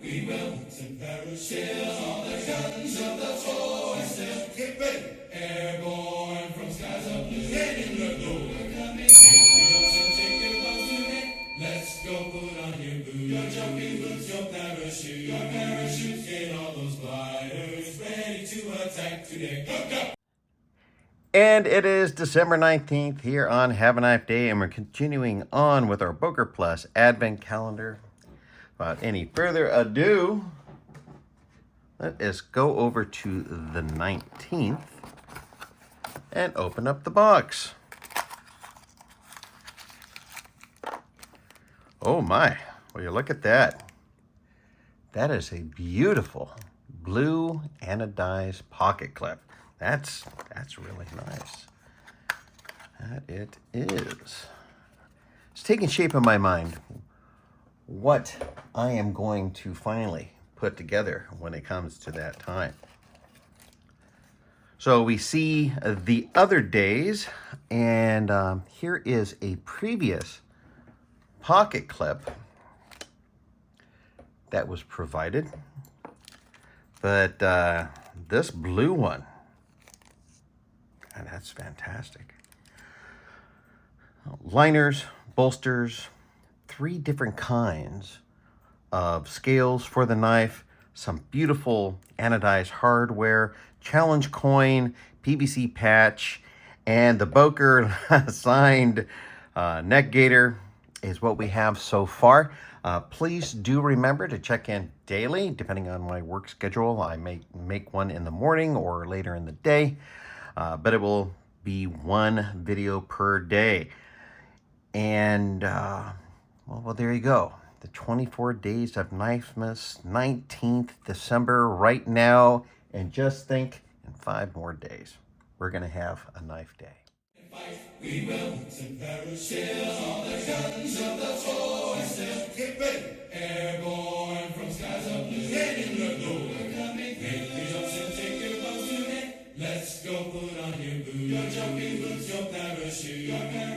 we will. Some parachutes on the guns of the forest. Get ready. Airborne from skies of blue. Get in the door. We're coming. Make the jumps and take your clothes today. Let's go put on your boots. Your jumping boots, your parachute. Your parachutes, get all those gliders ready to attack today. Go, go! And it is December 19th here on Have a Knife Day, and we're continuing on with our Boker Plus Advent Calendar. Without any further ado, let us go over to the 19th and open up the box. Oh my, will you look at that? That is a beautiful blue anodized pocket clip. That's really nice. That it is. It's taking shape in my mind what I am going to finally put together when it comes to that time. So we see the other days, and here is a previous pocket clip that was provided, but this blue one, and that's fantastic. Liners, bolsters, 3 different kinds of scales for the knife, some beautiful anodized hardware, challenge coin, PVC patch, and the Boker signed neck gaiter is what we have so far. Please do remember to check in daily. Depending on my work schedule, I may make one in the morning or later in the day. But it will be 1 video per day. And, well, there you go. The 24 days of Knifemas, 19th December, right now. And just think, in 5 more days, we're going to have a knife day. We will. Some parachutes on the guns of the forest. Get ready. Airborne from skies of blue. Get in the door. We're coming. Make the jumps and take your clothes today. Let's go put on your boots. Your jumping boots, your parachute. Your parachute.